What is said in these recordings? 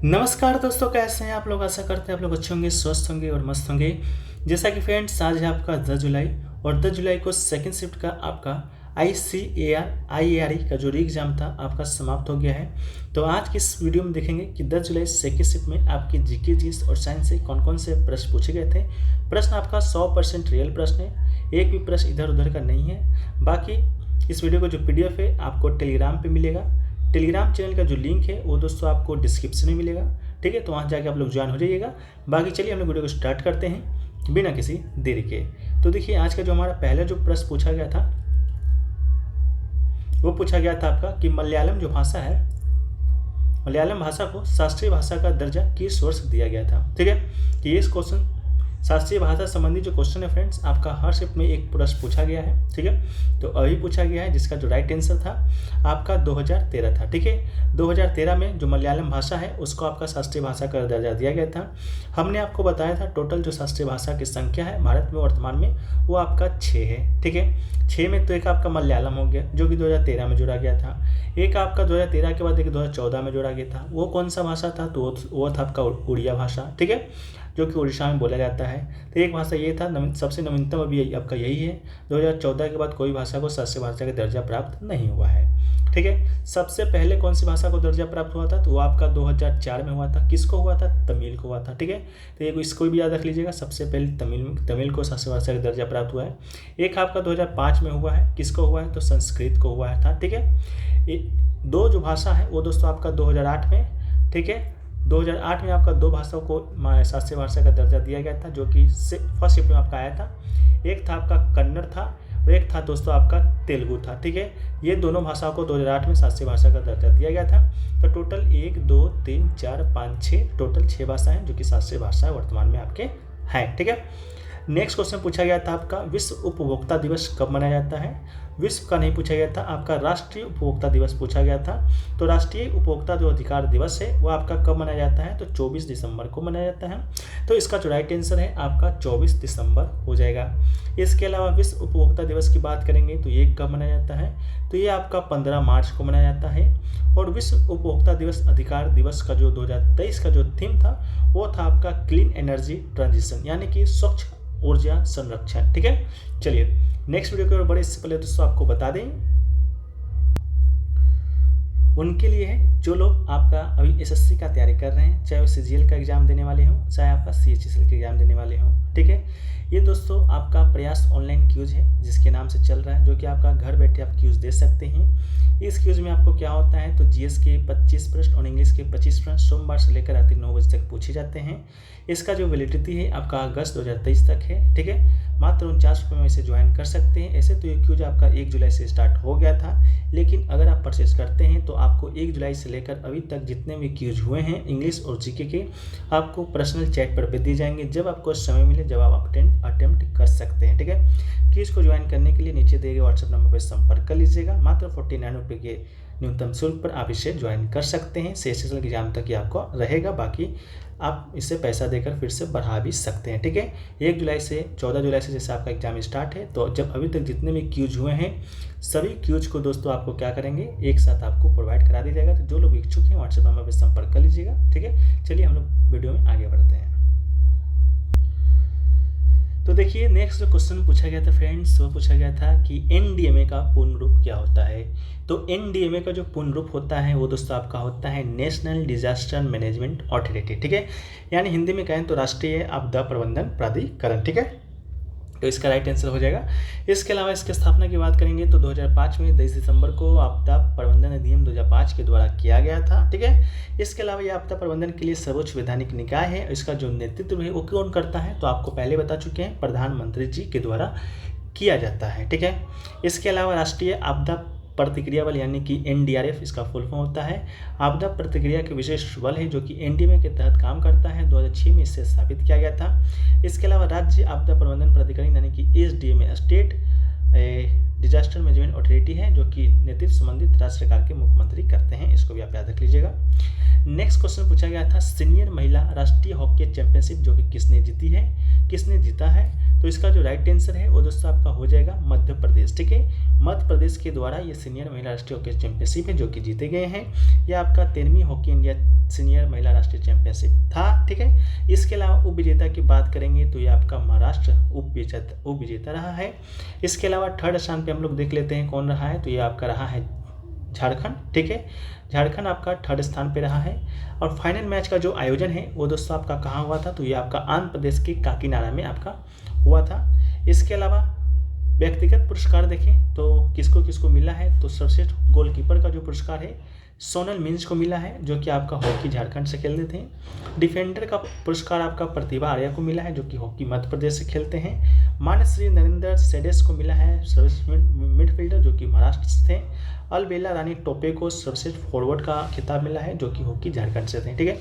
नमस्कार दोस्तों, कैसे हैं आप लोग। आशा करते हैं आप लोग अच्छे होंगे, स्वस्थ होंगे और मस्त होंगे। जैसा कि फ्रेंड्स, आज है आपका 10 जुलाई और 10 जुलाई को सेकंड शिफ्ट का आपका ICAR का जो री एग्ज़ाम था आपका समाप्त हो गया है। तो आज की इस वीडियो में देखेंगे कि 10 जुलाई सेकंड शिफ्ट में आपकी जीके, जीएस और साइंस से कौन कौन से प्रश्न पूछे गए थे। प्रश्न आपका 100% रियल प्रश्न है, एक भी प्रश्न इधर उधर का नहीं है। बाकी इस वीडियो का जो PDF है आपको टेलीग्राम पे मिलेगा। टेलीग्राम चैनल का जो लिंक है वो दोस्तों आपको डिस्क्रिप्शन में मिलेगा, ठीक है। तो वहाँ जाके आप लोग ज्वाइन हो जाइएगा। बाकी चलिए हम लोग वीडियो को स्टार्ट करते हैं बिना किसी देरी के। तो देखिए, आज का जो हमारा पहला जो प्रश्न पूछा गया था वो पूछा गया था आपका कि मलयालम जो भाषा है, मलयालम भाषा को शास्त्रीय भाषा का दर्जा किस वर्ष दिया गया था, ठीक है। तो ये क्वेश्चन शास्त्रीय भाषा संबंधी जो क्वेश्चन है फ्रेंड्स, आपका हर शिफ्ट में एक प्रश्न पूछा गया है, ठीक है। तो अभी पूछा गया है, जिसका जो राइट आंसर था आपका 2013 था, ठीक है। 2013 में जो मलयालम भाषा है उसको आपका शास्त्रीय भाषा का दर्जा दिया गया था। हमने आपको बताया था टोटल जो शास्त्रीय भाषा की संख्या है भारत में वर्तमान में वो आपका 6 है, ठीक है। 6 में तो एक आपका मलयालम हो गया जो कि 2013 में जोड़ा गया था। एक आपका 2013 के बाद एक 2014 में जोड़ा गया था। वो कौन सा भाषा था? तो वो था आपका उड़िया भाषा, ठीक है, जो कि उड़ीसा में बोला जाता है। तो एक भाषा ये था, सबसे नवीनतम अभी आपका यही है। 2014 के बाद कोई भाषा को शास्त्रीय भाषा का दर्जा प्राप्त नहीं हुआ है, ठीक है। सबसे पहले कौन सी भाषा को दर्जा प्राप्त हुआ था? तो वो आपका 2004 में हुआ था। किसको हुआ था? तमिल को हुआ था, ठीक है। तो ये इसको भी याद रख लीजिएगा, सबसे पहले तमिल को शास्त्रीय भाषा का दर्जा प्राप्त हुआ है। एक आपका 2005 में हुआ है। किसको हुआ है? तो संस्कृत को हुआ था, ठीक है। दो जो भाषा है वो दोस्तों आपका 2008 में, ठीक है, 2008 में आपका दो भाषाओं को शास्त्रीय भाषा का दर्जा दिया गया था, जो कि फर्स्ट शिफ्ट में आपका आया था। एक था आपका कन्नड़ था और एक था दोस्तों आपका तेलुगु था, ठीक है। ये दोनों भाषाओं को 2008 में शास्त्रीय भाषा का दर्जा दिया गया था। तो टोटल 1 2 3 4 5 6 टोटल 6 भाषाएं जो कि शास्त्रीय भाषा वर्तमान में आपके हैं, ठीक है। नेक्स्ट क्वेश्चन पूछा गया था आपका विश्व उपभोक्ता दिवस कब मनाया जाता है? विश्व का नहीं पूछा गया था, आपका राष्ट्रीय उपभोक्ता दिवस पूछा गया था। तो राष्ट्रीय उपभोक्ता जो अधिकार दिवस है वो आपका कब मनाया जाता है? तो 24 दिसंबर को मनाया जाता है। तो इसका जो राइट आंसर है आपका 24 दिसंबर हो जाएगा। इसके अलावा विश्व उपभोक्ता दिवस की बात करेंगे तो ये कब मनाया जाता है? तो ये आपका 15 मार्च को मनाया जाता है। और विश्व उपभोक्ता दिवस अधिकार दिवस का जो 2023 का जो थीम था वो था आपका क्लीन एनर्जी ट्रांजिशन, यानी कि स्वच्छ ऊर्जा संरक्षण, ठीक है। चलिए नेक्स्ट वीडियो के और बड़े इससे पहले दोस्तों आपको बता दें उनके लिए है जो लोग आपका अभी SSC का तैयारी कर रहे हैं, चाहे वो CGL का एग्जाम देने वाले हों, चाहे आपका CHSL का एग्जाम देने वाले हों, ठीक है। ये दोस्तों आपका प्रयास ऑनलाइन क्यूज है जिसके नाम से चल रहा है, जो कि आपका घर बैठे आप क्यूज दे सकते हैं। इस क्यूज में आपको क्या होता है? तो GS के 25 प्रश्न और इंग्लिश के 25 प्रश्न सोमवार से लेकर रात्रि 9 बजे तक पूछे जाते हैं। इसका जो वैलिडिटी है आपका अगस्त 2023 तक है, ठीक है। मात्र 49 रुपये में इसे ज्वाइन कर सकते हैं। ऐसे तो ये क्यूज आपका 1 जुलाई से स्टार्ट हो गया था, लेकिन अगर आप परचेस करते हैं तो आपको 1 जुलाई से लेकर अभी तक जितने भी क्यूज हुए हैं इंग्लिश और जीके के, आपको पर्सनल चैट पर भेज दिए जाएंगे। जब आपको समय मिले जब आप अटेम्प्ट कर सकते हैं, ठीक है। क्यूज को ज्वाइन करने के लिए नीचे दिए गए व्हाट्सएप नंबर पर संपर्क कर लीजिएगा। मात्र 49 रुपये के न्यूनतम शुल्क पर आप इसे ज्वाइन कर सकते हैं। CHSL के एग्जाम तक ही आपको रहेगा, बाकी आप इससे पैसा देकर फिर से बढ़ा भी सकते हैं, ठीक है। 1 जुलाई से 14 जुलाई से जैसे आपका एग्जाम स्टार्ट है, तो जब अभी तक जितने भी क्यूज हुए हैं सभी क्यूज को दोस्तों आपको क्या करेंगे, एक साथ आपको प्रोवाइड करा दिया जाएगा। तो जो लोग इच्छुक हैं व्हाट्सएप नंबर पर संपर्क कर लीजिएगा, ठीक है। चलिए हम लोग वीडियो में आगे बढ़ते हैं। तो देखिए नेक्स्ट जो क्वेश्चन पूछा गया था फ्रेंड्स, वो पूछा गया था कि NDMA का पूर्ण रूप क्या होता है? तो NDMA का जो पूर्ण रूप होता है वो दोस्तों आपका होता है नेशनल डिजास्टर मैनेजमेंट अथॉरिटी, ठीक है। यानी हिंदी में कहें तो राष्ट्रीय आपदा प्रबंधन प्राधिकरण, ठीक है। तो इसका राइट आंसर हो जाएगा। इसके अलावा इसकी स्थापना की बात करेंगे तो 2005 में 23 दिसंबर को आपदा प्रबंधन अधिनियम 2005 के द्वारा किया गया था, ठीक है। इसके अलावा ये आपदा प्रबंधन के लिए सर्वोच्च वैधानिक निकाय है। इसका जो नेतृत्व है वो कौन करता है? तो आपको पहले बता चुके हैं, प्रधानमंत्री जी के द्वारा किया जाता है, ठीक है। इसके अलावा राष्ट्रीय आपदा प्रतिक्रिया बल यानी कि NDRF इसका फुल फॉर्म होता है आपदा प्रतिक्रिया के विशेष बल है, जो कि NDMA के तहत काम करता है। 2006 में इसे स्थापित किया गया था। इसके अलावा राज्य आपदा प्रबंधन प्राधिकरण यानी कि SDMA state disaster management authority है, जो कि नेतृत्व संबंधित राज्य सरकार के मुख्यमंत्री करते हैं। इसको भी आप याद रख लीजिएगा। नेक्स्ट क्वेश्चन पूछा गया था सीनियर महिला राष्ट्रीय हॉकी चैंपियनशिप जो कि किसने जीती है, किसने जीता है? तो इसका जो राइट आंसर है वो दोस्तों आपका हो जाएगा मध्य प्रदेश, ठीक है। मध्य प्रदेश के द्वारा ये सीनियर महिला राष्ट्रीय हॉकी चैंपियनशिप है जो कि जीते गए हैं। यह आपका 13वीं हॉकी इंडिया सीनियर महिला राष्ट्रीय चैंपियनशिप था। ठीक है, इसके अलावा उप विजेता की बात करेंगे तो ये आपका महाराष्ट्र उप विजेता रहा है। इसके अलावा थर्ड स्थान पे हम लोग देख लेते हैं कौन रहा है, तो ये आपका रहा है झारखंड। ठीक है, झारखंड आपका थर्ड स्थान पे रहा है। और फाइनल मैच का जो आयोजन है वो दोस्तों आपका कहाँ हुआ था, तो ये आपका आंध्र प्रदेश के काकीनाडा में आपका हुआ था। इसके अलावा व्यक्तिगत पुरस्कार देखें तो किसको किसको मिला है, तो सर्वश्रेष्ठ गोलकीपर का जो पुरस्कार है सोनल मिंज को मिला है, जो कि आपका हॉकी झारखंड से खेलते थे। डिफेंडर का पुरस्कार आपका प्रतिभा आर्या को मिला है, जो कि हॉकी मध्य प्रदेश से खेलते हैं। मान्य श्री नरेंद्र सेडेस को मिला है सर्विस मिडफील्डर, जो कि महाराष्ट्र से थे। अलबेला रानी टोपे को सर्वश्रेष्ठ फॉरवर्ड का खिताब मिला है, जो कि हॉकी झारखंड से थे। ठीक है,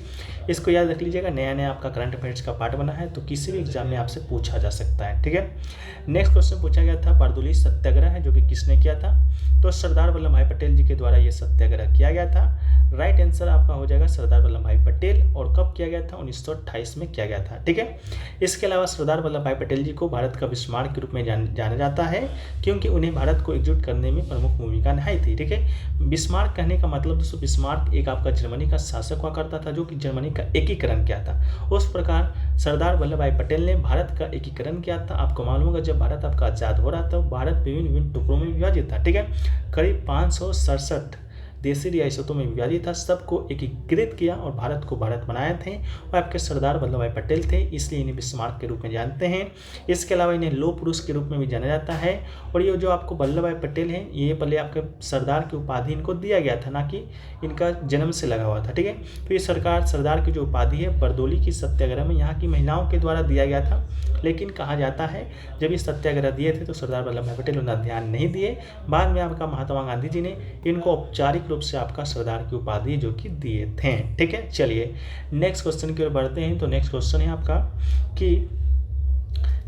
इसको याद रख लीजिएगा, नया नया आपका करंट अफेयर्स का पार्ट बना है, तो किसी भी एग्जाम में आपसे पूछा जा सकता है। ठीक है, नेक्स्ट क्वेश्चन पूछा गया था बारदोली सत्याग्रह है, जो कि किसने किया था, तो सरदार वल्लभ भाई पटेल जी के द्वारा ये सत्याग्रह किया गया था। राइट आंसर आपका हो जाएगा सरदार वल्लभ भाई पटेल। और कब किया गया था, 1928 में किया गया था। ठीक है, इसके अलावा सरदार वल्लभ भाई पटेल जी को भारत का बिस्मार्क के रूप में जाना जाता है, क्योंकि उन्हें भारत को एकजुट करने में प्रमुख भूमिका निभाई थी। ठीक है, बिस्मार्क कहने का मतलब दोस्तों, बिस्मार्क एक आपका जर्मनी का शासक हुआ करता था, जो कि जर्मनी का एकीकरण किया था। उस प्रकार सरदार वल्लभ भाई पटेल ने भारत का एकीकरण किया था। आपको मालूम होगा जब भारत आपका आज़ाद हो रहा था, भारत विभिन्न विभिन्न टुकड़ों में विभाजित था। ठीक है, करीब 567 देशी रियासतों में विभाजित था, सबको एकीकृत किया और भारत को भारत बनाए थे, और आपके सरदार वल्लभ भाई पटेल थे, इसलिए इन्हें बिस्मार्क के रूप में जानते हैं। इसके अलावा इन्हें लौह पुरुष के रूप में भी जाना जाता है। और ये जो आपको वल्लभ भाई पटेल हैं, ये पहले आपके सरदार की उपाधि इनको दिया गया था, ना कि इनका जन्म से लगा हुआ था। ठीक है, तो ये सरदार की जो उपाधि है बारदोली की सत्याग्रह में यहाँ की महिलाओं के द्वारा दिया गया था। लेकिन कहा जाता है जब ये सत्याग्रह दिए थे तो सरदार वल्लभ भाई पटेल उन्हें ध्यान नहीं दिए, बाद में आपका महात्मा गांधी जी ने इनको औपचारिक रूप से आपका सरदार की उपाधि जो कि दिए थे। ठीक है, चलिए नेक्स्ट क्वेश्चन की ओर बढ़ते हैं। तो नेक्स्ट क्वेश्चन है आपका कि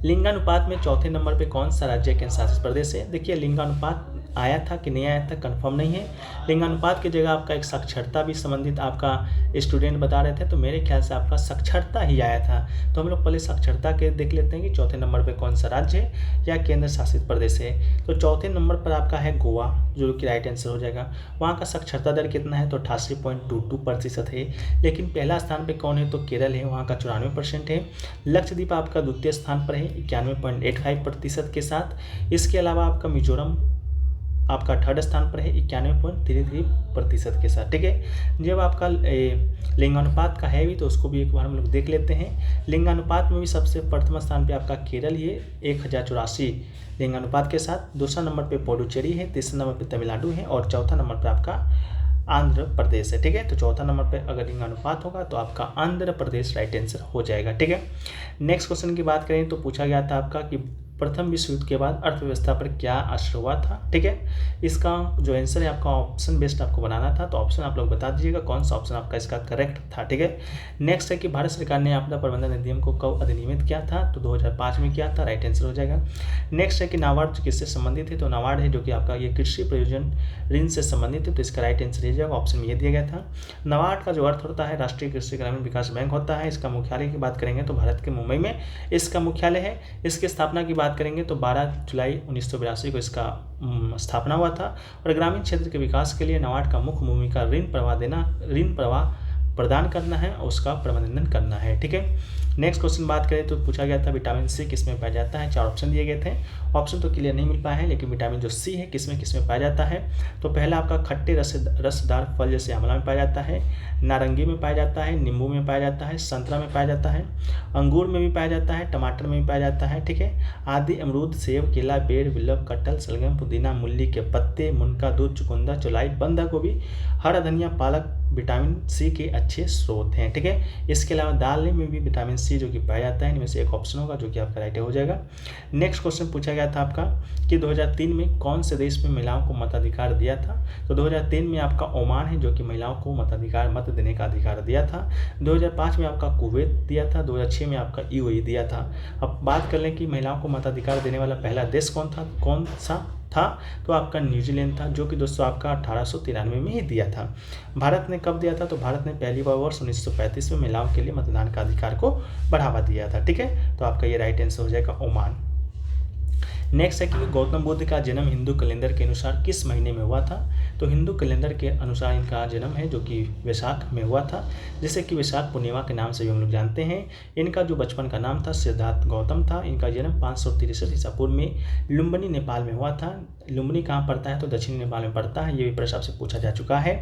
लिंगानुपात में चौथे नंबर पे कौन सा राज्य केंद्र शासित प्रदेश है। देखिए, लिंगानुपात आया था कि नहीं आया था कंफर्म नहीं है। लिंगानुपात की जगह आपका एक साक्षरता भी संबंधित आपका स्टूडेंट बता रहे थे, तो मेरे ख्याल से आपका साक्षरता ही आया था। तो हम लोग पहले साक्षरता के देख लेते हैं कि चौथे नंबर पे कौन सा राज्य है या केंद्र शासित प्रदेश है। तो चौथे नंबर पर आपका है गोवा, जो कि राइट आंसर हो जाएगा। वहाँ का साक्षरता दर कितना है, तो 88.22% है। लेकिन पहला स्थान पर कौन है, तो केरल है, वहाँ का 94% है। लक्षद्वीप आपका द्वितीय स्थान पर है 91.85% के साथ। इसके अलावा आपका मिजोरम आपका थर्ड स्थान पर है 91.33% के साथ। ठीक है, जब आपका लिंगानुपात का है भी तो उसको भी एक बार हम लोग देख लेते हैं। लिंगानुपात में भी सबसे प्रथम स्थान पे आपका केरल ही है 1084 लिंगानुपात के साथ। दूसरा नंबर पे पुडुचेरी है, तीसरा नंबर पे तमिलनाडु है और चौथा नंबर पर आपका आंध्र प्रदेश है। ठीक है, तो चौथा नंबर पे अगर लिंगानुपात होगा तो आपका आंध्र प्रदेश राइट आंसर हो जाएगा। ठीक है, नेक्स्ट क्वेश्चन की बात करें तो पूछा गया था आपका कि प्रथम विश्व युद्ध के बाद अर्थव्यवस्था पर क्या असर हुआ था। ठीक है, इसका जो आंसर है आपका ऑप्शन बेस्ड आपको बनाना था, तो ऑप्शन आप लोग बता दीजिएगा कौन सा ऑप्शन आपका इसका करेक्ट था। ठीक है, नेक्स्ट है कि भारत सरकार ने आपदा प्रबंधन अधिनियम को कब अधिनियमित किया था, तो 2005 में किया था, राइट आंसर हो जाएगा। नेक्स्ट है कि नाबार्ड किससे संबंधित है, तो नाबार्ड है जो कि आपका ये कृषि प्रयोजन ऋण से संबंधित है, तो इसका राइट आंसर हो जाएगा, ऑप्शन में ये दिया गया था। नाबार्ड का जो अर्थ होता है राष्ट्रीय कृषि ग्रामीण विकास बैंक होता है। इसका मुख्यालय की बात करेंगे तो भारत के मुंबई में इसका मुख्यालय है। इसकी स्थापना की बात करेंगे तो 12 जुलाई 1982 को इसका स्थापना हुआ था। और ग्रामीण क्षेत्र के विकास के लिए नाबार्ड का मुख्य भूमिका ऋण प्रवाह प्रदान करना है और उसका प्रबंधन करना है। ठीक है, नेक्स्ट क्वेश्चन बात करें तो पूछा गया था विटामिन सी किसमें पाया जाता है। 4 ऑप्शन दिए गए थे, ऑप्शन तो क्लियर नहीं मिल पाया है, लेकिन विटामिन जो सी है किसमें पाया जाता है, तो पहला आपका खट्टे रसदार फल जैसे आंवला में पाया जाता है, नारंगी में पाया जाता है, नींबू में पाया जाता है, संतरा में पाया जाता है, अंगूर में भी पाया जाता है, टमाटर में भी पाया जाता है। ठीक है, आदि, अमरूद, सेब, केला, बेर, बिल्व, कटहल, शलगम, पुदीना, मूली के पत्ते, मुनका, दूध, चुकंदर, चौलाई, बंधा गोभी, हरा धनिया, पालक विटामिन सी के अच्छे स्रोत हैं। ठीक है, इसके अलावा दाल में भी विटामिन सी जो कि पाया जाता है, इनमें से एक ऑप्शन होगा जो कि आपका राइट हो जाएगा। नेक्स्ट क्वेश्चन पूछा गया था आपका कि 2003 में कौन से देश में महिलाओं को मताधिकार दिया था, तो 2003 में आपका ओमान है जो कि महिलाओं को मत देने का अधिकार दिया था। 2005 में आपका कुवैत दिया था, 2006 में आपका यूएई दिया था। अब बात कर लें कि महिलाओं को मताधिकार देने वाला पहला देश कौन सा था, तो आपका न्यूजीलैंड था, जो कि दोस्तों आपका 1893 में ही दिया था। भारत ने कब दिया था, तो भारत ने पहली बार वर्ष 1935 में महिलाओं के लिए मतदान का अधिकार को बढ़ावा दिया था। ठीक है, तो आपका ये राइट आंसर हो जाएगा ओमान। नेक्स्ट है कि गौतम बुद्ध का जन्म हिंदू कैलेंडर के अनुसार किस महीने में हुआ था, तो हिंदू कैलेंडर के अनुसार इनका जन्म है जो कि वैशाख में हुआ था, जिसे कि वैशाख पूर्णिमा के नाम से भी हम लोग जानते हैं। इनका जो बचपन का नाम था सिद्धार्थ गौतम था। इनका जन्म 563 ईसा पूर्व में लुम्बिनी नेपाल में हुआ था। लुम्बिनी कहाँ पड़ता है? तो दक्षिणी नेपाल में पड़ता है। ये भी प्रश्न आपसे पूछा जा चुका है।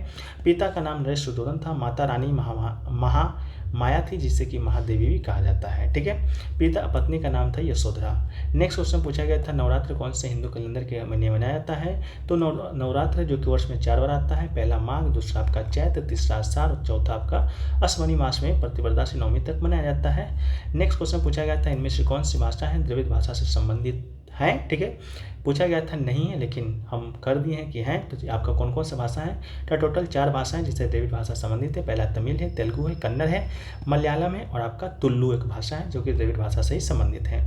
पिता का नाम नरेश सुदोधन था। माता रानी माया थी, जिसे कि महादेवी भी कहा जाता है। ठीक है। पिता पत्नी का नाम था यशोधरा। नेक्स्ट क्वेश्चन पूछा गया था, नवरात्र कौन से हिंदू कैलेंडर के महीने मनाया जाता है? तो नवरात्र जो कि वर्ष में 4 बार आता है। पहला माघ, दूसरा आपका चैत्र, तीसरा आषाढ़ और चौथा आपका अश्वनी मास में प्रतिपदा से नवमी तक मनाया जाता है। नेक्स्ट क्वेश्चन पूछा गया था, इनमें से कौन सी भाषा है द्रविड़ भाषा से संबंधित है? ठीक है, पूछा गया था नहीं है, लेकिन हम कर दिए हैं कि हैं। तो आपका कौन कौन सा भाषा है? तो टोटल 4 भाषाएं जिससे द्रविड़ भाषा संबंधित है। पहला तमिल है, तेलुगु है, कन्नड़ है, मलयालम है और आपका तुलु एक भाषा है जो कि द्रविड़ भाषा से ही संबंधित है।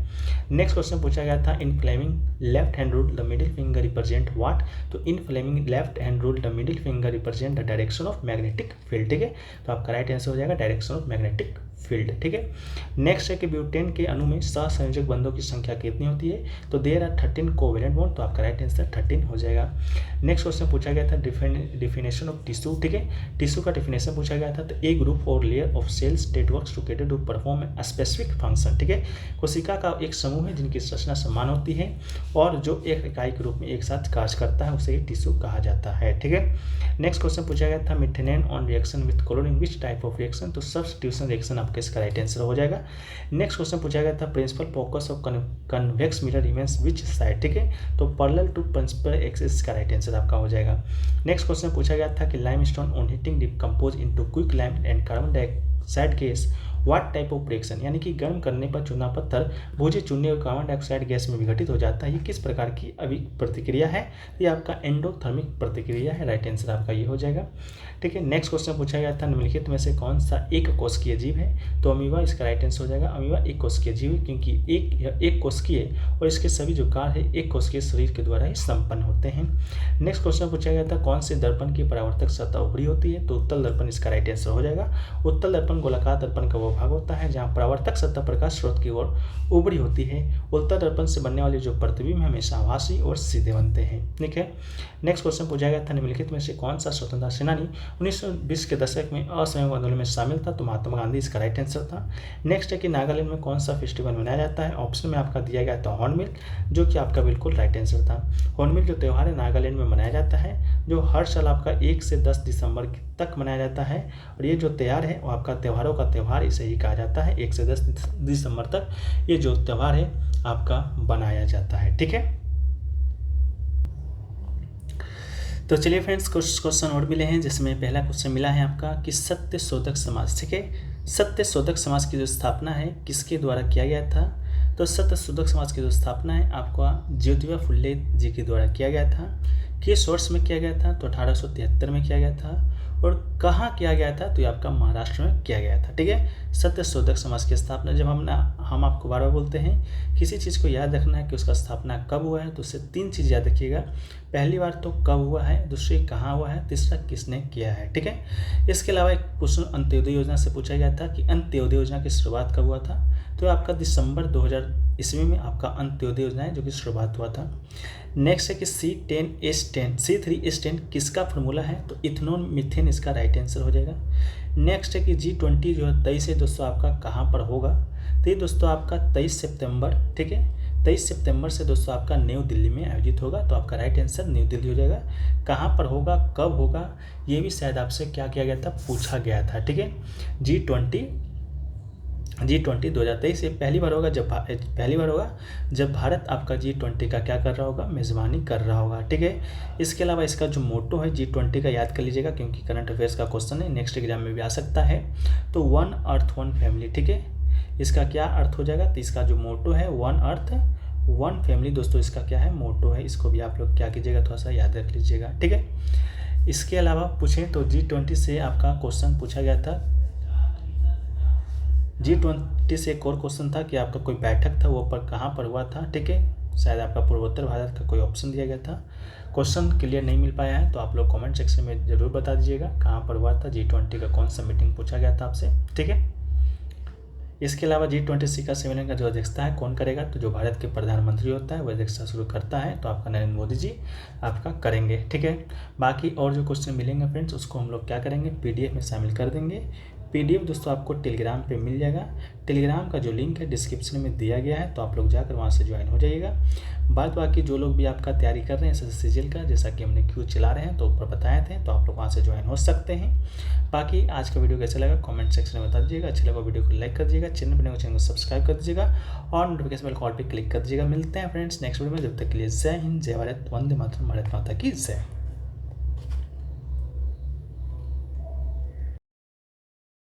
नेक्स्ट क्वेश्चन पूछा गया था, in Fleming left hand rule the middle finger represent what? तो in Fleming left hand rule the middle finger represent the direction of magnetic field. ठीक है, तो आपका राइट आंसर हो जाएगा डायरेक्शन ऑफ मैग्नेटिक फील्ड। ठीक है। नेक्स्ट है कि ब्यूटेन के अणु में सहसंयोजक बंधों की संख्या कितनी होती है? तो देयर आर 13 कोवेलेंट बॉन्ड। तो आपका राइट आंसर 13 हो जाएगा। नेक्स्ट क्वेश्चन पूछा गया था डिफिनेशन ऑफ टिश्यू। ठीक है, टिश्यू का डिफिनेशन पूछा गया था। तो ए ग्रुप और layer of cells that works together to perform a specific function. ठीक है, कोशिका का एक समूह है जिनकी संरचना समान होती है और जो एक इकाई के रूप में एक साथ कार्य करता है, उसे ही टिश्यू कहा जाता है। ठीक है। नेक्स्ट क्वेश्चन पूछा गया था, methane on reaction with chlorine which type of reaction? तो सब्स्टिट्यूशन रिएक्शन आपका इसका राइट आंसर हो जाएगा। नेक्स्ट क्वेश्चन पूछा गया था, principal focus of convex mirror remains which side? ठीक है, तो पैरेलल टू प्रिंसिपल एक्सिस का राइट आंसर आपका हो जाएगा। नेक्स्ट क्वेश्चन पूछा गया था कि limestone on heating decompose into quick lime and carbon dioxide gas what type of reaction? यानी कि गर्म करने पर चूना पत्थर भूजे चूने और कार्बन डाइऑक्साइड गैस में विघटित हो जाता है। ये किस प्रकार की प्रतिक्रिया है? ये आपका एंडोथर्मिक प्रतिक्रिया है। राइट आंसर आपका ये हो जाएगा। ठीक है। नेक्स्ट क्वेश्चन पूछा गया था, निम्नलिखित में से कौन सा एक कोशिकीय जीव है? तो अमीबा इसका राइट आंसर हो जाएगा। अमीबा एक कोशिकीय जीव है क्योंकि एक कोशिकीय और इसके सभी जो कार्य है एक कोशिकीय शरीर के द्वारा ही संपन्न होते हैं। नेक्स्ट क्वेश्चन पूछा गया था, कौन से दर्पण की परावर्तक सतह उभरी होती है? तो उत्तल दर्पण इसका राइट आंसर हो जाएगा। उत्तल दर्पण गोलाकार दर्पण का वो भाग होता है जहाँ परावर्तक सतह प्रकाश स्रोत की ओर उभरी होती है। उत्तल दर्पण से बनने वाले जो प्रतिबिंब हमेशा आभासी और सीधे बनते हैं। ठीक है। नेक्स्ट क्वेश्चन पूछा गया था, निम्नलिखित में से कौन सा स्वतंत्रता सेनानी 1920 के दशक में असहयोग आंदोलन में शामिल था? तो महात्मा गांधी इसका राइट आंसर था। नेक्स्ट है कि नागालैंड में कौन सा फेस्टिवल मनाया जाता है? ऑप्शन में आपका दिया गया था हॉर्नबिल, जो कि आपका बिल्कुल राइट आंसर था। हॉर्नबिल जो त्यौहार है नागालैंड में मनाया जाता है, जो हर साल आपका 1 से 10 दिसंबर तक मनाया जाता है। और ये जो त्यौहार है वो आपका त्योहारों का त्यौहार इसे ही कहा जाता है। 1 से 10 दिसंबर तक ये जो त्यौहार है आपका बनाया जाता है। ठीक है। तो चलिए फ्रेंड्स, कुछ क्वेश्चन और मिले हैं, जिसमें पहला क्वेश्चन मिला है आपका कि सत्य शोधक समाज। ठीक है, सत्य शोधक समाज की जो स्थापना है किसके द्वारा किया गया था? तो सत्य शोधक समाज की जो स्थापना है आपका ज्योतिबा फुले जी के द्वारा किया गया था। किस वर्ष में किया गया था? तो 1873 में किया गया था। और कहाँ किया गया था? तो ये आपका महाराष्ट्र में किया गया था। ठीक है, सत्य शोधक समाज की स्थापना। जब हम आपको बार बार बोलते हैं किसी चीज़ को याद रखना है कि उसका स्थापना कब हुआ है, तो उससे 3 चीज़ याद रखिएगा। पहली बार तो कब हुआ है, दूसरी कहाँ हुआ है, तीसरा किसने किया है। ठीक है। इसके अलावा एक क्वेश्चन अंत्योदय योजना से पूछा गया था कि अंत्योदय योजना की शुरुआत कब हुआ था? तो आपका दिसंबर 2000 ईस्वी में आपका अंत्योदय योजना है जो कि शुरुआत हुआ था। नेक्स्ट है कि C3H10 किसका फॉर्मूला है? तो इथेनॉल मीथेन इसका राइट आंसर हो जाएगा। नेक्स्ट है कि G20 जो है 23 है दोस्तों आपका कहाँ पर होगा? तो ये दोस्तों आपका 23 सितंबर, ठीक है, 23 सितंबर से दोस्तों आपका न्यू दिल्ली में आयोजित होगा। तो आपका राइट आंसर न्यू दिल्ली हो जाएगा। कहाँ पर होगा, कब होगा, ये भी शायद आपसे क्या किया गया था, पूछा गया था। ठीक है, G20 2023 से पहली बार होगा जब भारत आपका G20 का क्या कर रहा होगा, मेज़बानी कर रहा होगा। ठीक है। इसके अलावा इसका जो मोटो है G20 का याद कर लीजिएगा, क्योंकि करंट अफेयर्स का क्वेश्चन है, नेक्स्ट एग्जाम में भी आ सकता है। तो 1 अर्थ 1 फैमिली। ठीक है, इसका क्या अर्थ हो जाएगा? तो इसका जो मोटो है 1 अर्थ 1 फैमिली दोस्तों, इसका क्या है, मोटो है। इसको भी आप लोग क्या कीजिएगा, थोड़ा सा याद रख लीजिएगा। ठीक है। इसके अलावा पूछें तो G20 से आपका क्वेश्चन पूछा गया था। G20 से एक और क्वेश्चन था कि आपका कोई बैठक था वो पर कहाँ पर हुआ था। ठीक है, शायद आपका पूर्वोत्तर भारत का कोई ऑप्शन दिया गया था। क्वेश्चन क्लियर नहीं मिल पाया है तो आप लोग कमेंट सेक्शन में ज़रूर बता दीजिएगा कहाँ पर हुआ था। G20 का कौन सा मीटिंग पूछा गया था आपसे। ठीक है। इसके अलावा G20 का सेमिनार का जो अध्यक्षता है कौन करेगा, तो जो भारत के प्रधानमंत्री होता है वो अध्यक्षता शुरू करता है, तो आपका नरेंद्र मोदी जी आपका करेंगे। ठीक है, बाकी और जो क्वेश्चन मिलेंगे फ्रेंड्स उसको हम लोग क्या करेंगे, PDF में शामिल कर देंगे। PDF दोस्तों आपको टेलीग्राम पे मिल जाएगा। टेलीग्राम का जो लिंक है डिस्क्रिप्शन में दिया गया है, तो आप लोग जाकर वहाँ से ज्वाइन हो जाइएगा। बाकी जो लोग भी आपका तैयारी कर रहे हैं SSC CGL का, जैसा कि हमने क्यूज चला रहे हैं तो ऊपर बताए थे, तो आप लोग वहाँ से ज्वाइन हो सकते हैं। बाकी आज का वीडियो कैसा लगा कमेंट सेक्शन में बता दीजिएगा। अच्छा लगा वीडियो को लाइक कर दीजिएगा, चैनल को सब्सक्राइब कर दीजिएगा और नोटिफिकेशन बेल कॉल पर क्लिक कर दीजिएगा। मिलते हैं फ्रेंड्स नेक्स्ट वीडियो में, जब तक के लिए जय हिंद, जय भारत, वंदे मातरम, भारत माता की जय।